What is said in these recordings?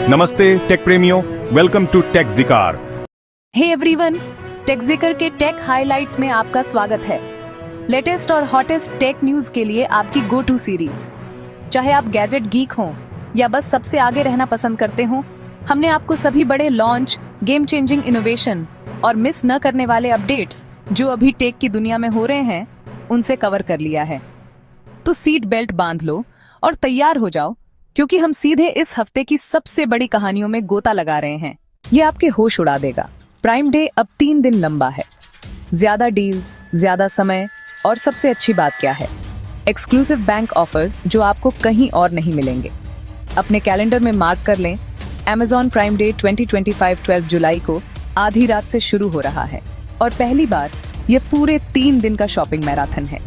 नमस्ते टेक प्रेमियों, welcome to tech Zikar. Hey everyone, tech Zikar के टेक हाइलाइट्स में आपका स्वागत है। लेटेस्ट और हॉटेस्ट टेक न्यूज के लिए आपकी गो टू सीरीज। चाहे आप गैजेट गीक हों या बस सबसे आगे रहना पसंद करते हो, हमने आपको सभी बड़े लॉन्च, गेम चेंजिंग इनोवेशन और मिस न करने वाले अपडेट्स जो अभी टेक की दुनिया में हो रहे हैं, उनसे कवर कर लिया है। तो सीट बेल्ट बांध लो और तैयार हो जाओ, क्योंकि हम सीधे इस हफ्ते की सबसे बड़ी कहानियों में गोता लगा रहे हैं। ये आपके होश उड़ा देगा। प्राइम डे अब 3 दिन लंबा है। ज्यादा डील्स, ज्यादा समय और सबसे अच्छी बात क्या है, एक्सक्लूसिव बैंक ऑफर्स जो आपको कहीं और नहीं मिलेंगे। अपने कैलेंडर में मार्क कर लें, Amazon प्राइम डे 2025 12 जुलाई को आधी रात से शुरू हो रहा है और पहली बार ये पूरे 3 दिन का शॉपिंग मैराथन है।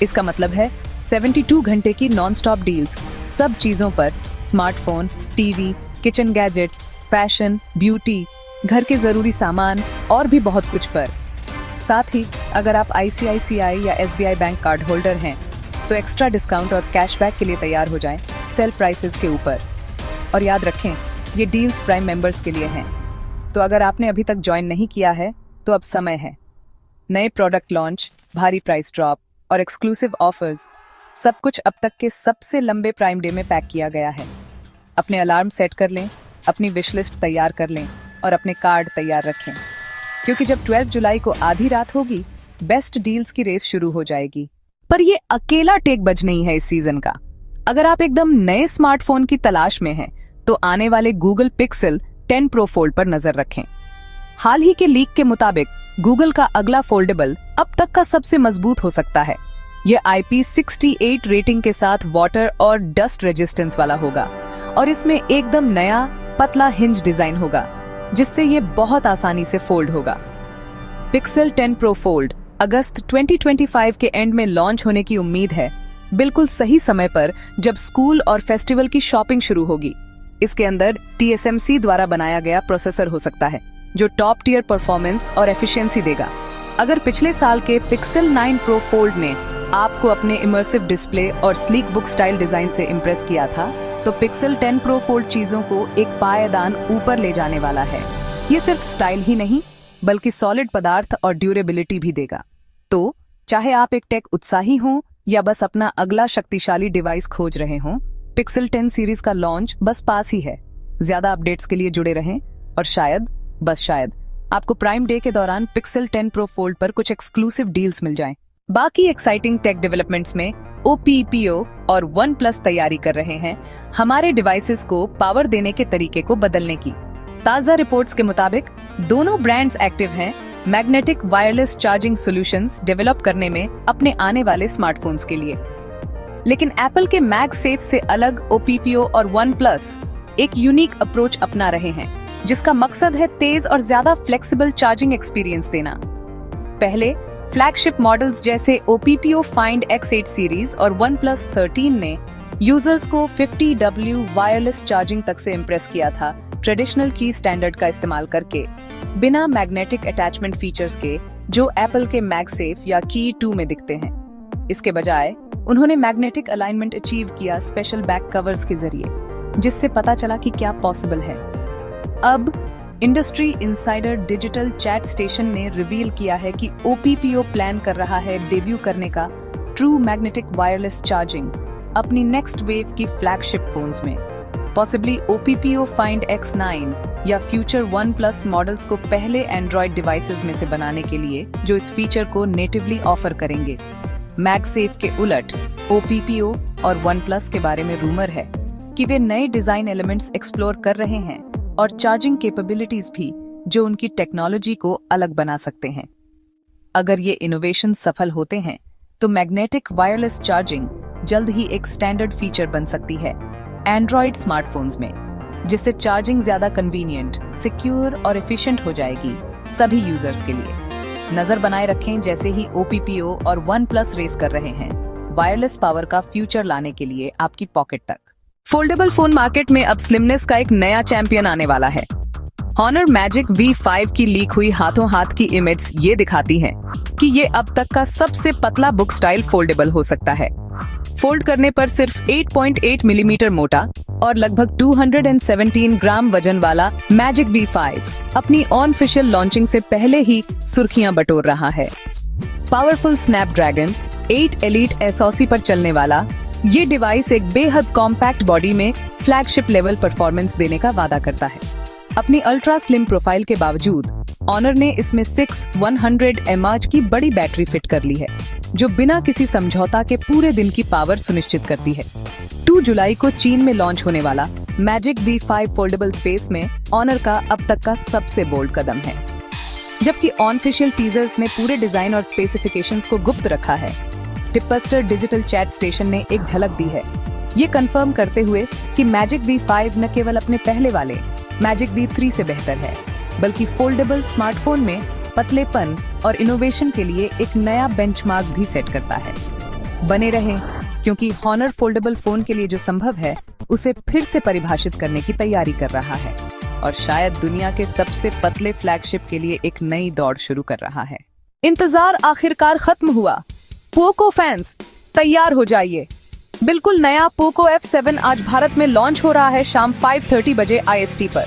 इसका मतलब है 72 घंटे की नॉन स्टॉप डील्स, सब चीजों पर, smartphone, TV, kitchen gadgets, fashion, beauty, घर के जरूरी सामान और भी बहुत कुछ पर। साथ ही अगर आप ICICI या SBI बैंक कार्ड होल्डर हैं तो एक्स्ट्रा डिस्काउंट और कैशबैक के लिए तैयार हो जाएं सेल प्राइसेस के ऊपर। और याद रखें, ये डील्स प्राइम मेंबर्स के लिए हैं, तो अगर आपने अभी तक ज्वाइन नहीं किया है तो अब समय है। नए प्रोडक्ट लॉन्च, भारी प्राइस ड्रॉप और एक्सक्लूसिव ऑफर्स, सब कुछ अब तक के सबसे लंबे प्राइम डे में पैक किया गया है। अपने अलार्म सेट कर लें, अपनी विश लिस्ट तैयार कर लें और अपने कार्ड तैयार रखें, क्योंकि जब 12 जुलाई को आधी रात होगी, बेस्ट डील्स की रेस शुरू हो जाएगी। पर ये अकेला टेक बज नहीं है इस सीजन का। अगर आप एकदम नए स्मार्टफोन की तलाश में हैं, तो आने वाले गूगल पिक्सल 10 प्रो फोल्ड पर नजर रखें। हाल ही के लीक के मुताबिक गूगल का अगला फोल्डेबल अब तक का सबसे मजबूत हो सकता है। यह IP68 रेटिंग के साथ वाटर और डस्ट रेजिस्टेंस वाला होगा और इसमें एकदम नया पतला हिंज डिजाइन होगा, जिससे ये बहुत आसानी से फोल्ड होगा। पिक्सल 10 प्रो फोल्ड अगस्त 2025 के एंड में लॉन्च होने की उम्मीद है, बिल्कुल सही समय पर जब स्कूल और फेस्टिवल की शॉपिंग शुरू होगी। इसके अंदर TSMC द्वारा बनाया गया प्रोसेसर हो सकता है, जो टॉप टियर परफॉर्मेंस और एफिशिएंसी देगा। अगर पिछले साल के पिक्सल 9 प्रो फोल्ड ने आपको अपने इमर्सिव डिस्प्ले और स्लीक बुक स्टाइल डिजाइन से इम्प्रेस किया था, तो पिक्सल 10 प्रो फोल्ड चीजों को एक पायदान ऊपर ले जाने वाला है। ये सिर्फ स्टाइल ही नहीं, बल्कि सॉलिड पदार्थ और ड्यूरेबिलिटी भी देगा। तो चाहे आप एक टेक उत्साही हों या बस अपना अगला शक्तिशाली डिवाइस खोज रहे हों, पिक्सल 10 सीरीज का लॉन्च बस पास ही है। ज्यादा अपडेट्स के लिए जुड़े रहें और शायद, बस शायद, आपको प्राइम डे के दौरान पिक्सल 10 प्रो फोल्ड पर कुछ एक्सक्लूसिव डील्स मिल जाएं। बाकी एक्साइटिंग टेक डेवलपमेंट्स में OPPO और OnePlus तैयारी कर रहे हैं हमारे डिवाइसेस को पावर देने के तरीके को बदलने की। ताजा रिपोर्ट्स के मुताबिक दोनों ब्रांड्स एक्टिव हैं magnetic wireless charging solutions develop करने में अपने आने वाले स्मार्टफोन्स के लिए। लेकिन एप्पल के मैगसेफ से अलग OPPO और OnePlus एक यूनिक अप्रोच अपना रहे हैं, जिसका मकसद है तेज और ज्यादा फ्लेक्सिबल चार्जिंग एक्सपीरियंस देना। पहले फ्लैगशिप मॉडल्स जैसे OPPO Find X8 सीरीज और OnePlus 13 ने यूजर्स को 50W वायरलेस चार्जिंग तक से इम्प्रेस किया था, ट्रेडिशनल की स्टैंडर्ड का इस्तेमाल करके, बिना मैग्नेटिक अटैचमेंट फीचर्स के जो एप्पल के मैगसेफ या की 2 में दिखते हैं। इसके बजाय उन्होंने मैग्नेटिक अलाइनमेंट अचीव किया स्पेशल बैक कवर्स के जरिए, जिससे पता चला कि क्या पॉसिबल है। अब industry insider digital chat station ने रिवील किया है कि OPPO प्लान कर रहा है डेब्यू करने का ट्रू मैग्नेटिक वायरलेस चार्जिंग अपनी नेक्स्ट वेव की फ्लैगशिप फोन्स में। पॉसिबली OPPO Find X9 या फ्यूचर OnePlus मॉडल्स को पहले एंड्रॉइड डिवाइसेस में से बनाने के लिए, जो इस फीचर को नेटिवली ऑफर करेंगे। मैगसेफ के उलट OPPO और OnePlus के बारे में रूमर है कि वे नए डिजाइन एलिमेंट्स एक्सप्लोर कर रहे हैं और चार्जिंग कैपेबिलिटीज भी, जो उनकी टेक्नोलॉजी को अलग बना सकते हैं। अगर ये इनोवेशन सफल होते हैं, तो मैग्नेटिक वायरलेस चार्जिंग जल्द ही एक स्टैंडर्ड फीचर बन सकती है एंड्रॉइड स्मार्टफोन्स में, जिससे चार्जिंग ज्यादा कन्वीनियंट, सिक्योर और एफिशिएंट हो जाएगी सभी यूजर्स के लिए। नजर बनाए रखें जैसे ही OPPO और OnePlus रेस कर रहे हैं वायरलेस पावर का फ्यूचर लाने के लिए आपकी पॉकेट तक। फोल्डेबल फोन मार्केट में अब स्लिमनेस का एक नया चैंपियन आने वाला है। Honor Magic V5 की लीक हुई हाथों हाथ की इमेज ये दिखाती है कि ये अब तक का सबसे पतला बुक स्टाइल फोल्डेबल हो सकता है। फोल्ड करने पर सिर्फ 8.8 मिलीमीटर मोटा और लगभग 217 ग्राम वजन वाला Magic V5 अपनी ऑनऑफिशियल लॉन्चिंग से पहले ही सुर्खियां बटोर रहा है। पावरफुल स्नैपड्रैगन 8 एलीट SoC पर चलने वाला ये डिवाइस एक बेहद कॉम्पैक्ट बॉडी में फ्लैगशिप लेवल परफॉर्मेंस देने का वादा करता है। अपनी अल्ट्रा स्लिम प्रोफाइल के बावजूद ऑनर ने इसमें 6100 mAh की बड़ी बैटरी फिट कर ली है, जो बिना किसी समझौता के पूरे दिन की पावर सुनिश्चित करती है। 2 जुलाई को चीन में लॉन्च होने वाला Magic V5 फोल्डेबल स्पेस में ऑनर का अब तक का सबसे बोल्ड कदम है। जबकि ऑनऑफिशियल टीजर्स ने पूरे डिजाइन और स्पेसिफिकेशंस को गुप्त रखा है, टिपस्टर डिजिटल चैट स्टेशन ने एक झलक दी है, ये कंफर्म करते हुए कि Magic V5 न केवल अपने पहले वाले Magic V3 से बेहतर है, बल्कि फोल्डेबल स्मार्टफोन में पतलेपन और इनोवेशन के लिए एक नया बेंचमार्क भी सेट करता है। बने रहें, क्योंकि Honor फोल्डेबल फोन के लिए जो संभव है उसे फिर से परिभाषित करने की तैयारी कर रहा है और शायद दुनिया के सबसे पतले फ्लैगशिप के लिए एक नई दौड़ शुरू कर रहा है। इंतजार आखिरकार खत्म हुआ। पोको फैंस तैयार हो जाइए। बिल्कुल नया पोको F7 आज भारत में लॉन्च हो रहा है शाम 5:30 बजे IST पर,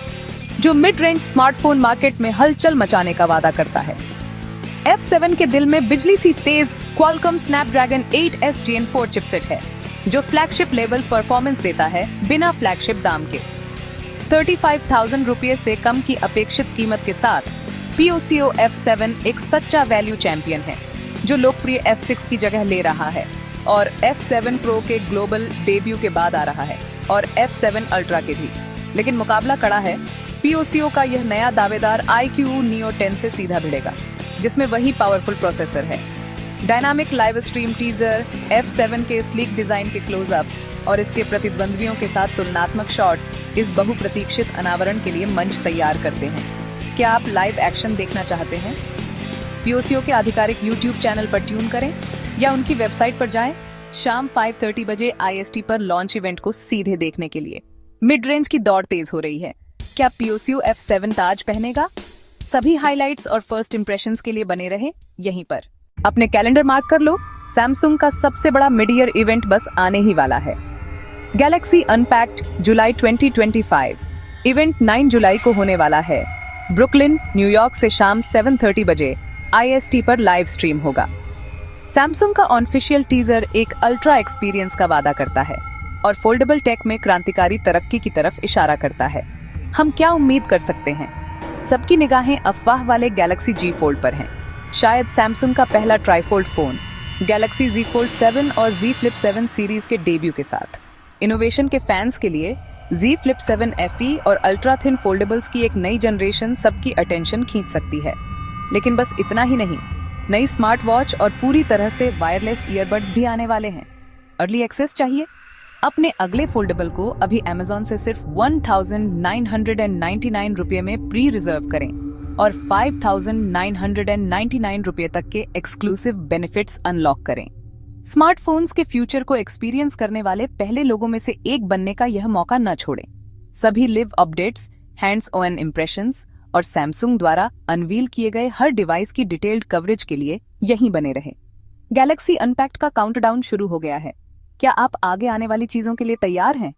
जो मिड रेंज स्मार्टफोन मार्केट में हलचल मचाने का वादा करता है। F7 के दिल में बिजली सी तेज Qualcomm Snapdragon 8s Gen 4 chipset है, जो फ्लैगशिप लेवल परफॉर्मेंस देता है बिना फ्लैगशिप दाम के। 35,000 रुपये से कम की अपेक्षित कीमत के साथ POCO F7 एक सच्चा वैल्यू चैंपियन है, जो लोकप्रिय F6 की जगह ले रहा है और F7 Pro के ग्लोबल डेब्यू के बाद आ रहा है और F7 Ultra के भी। लेकिन मुकाबला कड़ा है। POCO का यह नया दावेदार iQOO Neo 10 से सीधा भिड़ेगा, जिसमें वही पावरफुल प्रोसेसर है। Dynamic live stream teaser, F7 के स्लीक डिजाइन के क्लोजअप और इसके प्रतिद्वंद्वियों के साथ तुलनात्मक शॉट्स इस बहुप्रतीक्षित अनावरण के लिए मंच तैयार करते हैं। क्या आप लाइव एक्शन देखना चाहते हैं? POCO के आधिकारिक YouTube चैनल पर ट्यून करें या उनकी वेबसाइट पर जाएं शाम 5:30 बजे IST पर लॉन्च इवेंट को सीधे देखने के लिए। मिड रेंज की दौड़ तेज हो रही है। क्या POCO F7 ताज पहनेगा? सभी हाइलाइट्स और फर्स्ट इंप्रेशंस के लिए बने रहे यहीं पर। अपने कैलेंडर मार्क कर लो, सैमसंग का सबसे बड़ा मिड ईयर इवेंट बस आने ही वाला है। गैलेक्सी अनपैक्ड जुलाई 2025 इवेंट 9 जुलाई को होने वाला है। ब्रुकलिन, न्यूयॉर्क से शाम 7:30 बजे IST पर लाइव स्ट्रीम होगा। सैमसंग का ऑनऑफिशियल टीजर एक अल्ट्रा एक्सपीरियंस का वादा करता है और फोल्डेबल टेक में क्रांतिकारी तरक्की की तरफ इशारा करता है। हम क्या उम्मीद कर सकते हैं? सबकी निगाहें अफवाह वाले गैलेक्सी G Fold पर हैं। शायद सैमसंग का पहला ट्राईफोल्ड फोन गैलेक्सी Z Fold 7 और Z Flip 7 सीरीज के डेब्यू के साथ। इनोवेशन के फैंस के लिए Z Flip 7 FE और अल्ट्रा थिन फोल्डेबल्स की एक नई जनरेशन सबकी अटेंशन खींच सकती है। लेकिन बस इतना ही नहीं, नई स्मार्ट वॉच और पूरी तरह से वायरलेस ईयरबड्स भी आने वाले हैं। अर्ली एक्सेस चाहिए? अपने अगले फोल्डेबल को अभी Amazon से सिर्फ 1999 रुपये में प्री रिजर्व करें और 5999 रुपये तक के एक्सक्लूसिव बेनिफिट्स अनलॉक करें। स्मार्टफोन्स के फ्यूचर को एक्सपीरियंस करने वाले पहले लोगों में से एक बनने का यह मौका न छोड़ें। सभी live updates, hands on impressions और सैमसंग द्वारा अनवील किए गए हर डिवाइस की डिटेल्ड कवरेज के लिए यहीं बने रहें। गैलेक्सी अनपैक्ड का काउंटडाउन शुरू हो गया है। क्या आप आगे आने वाली चीजों के लिए तैयार हैं?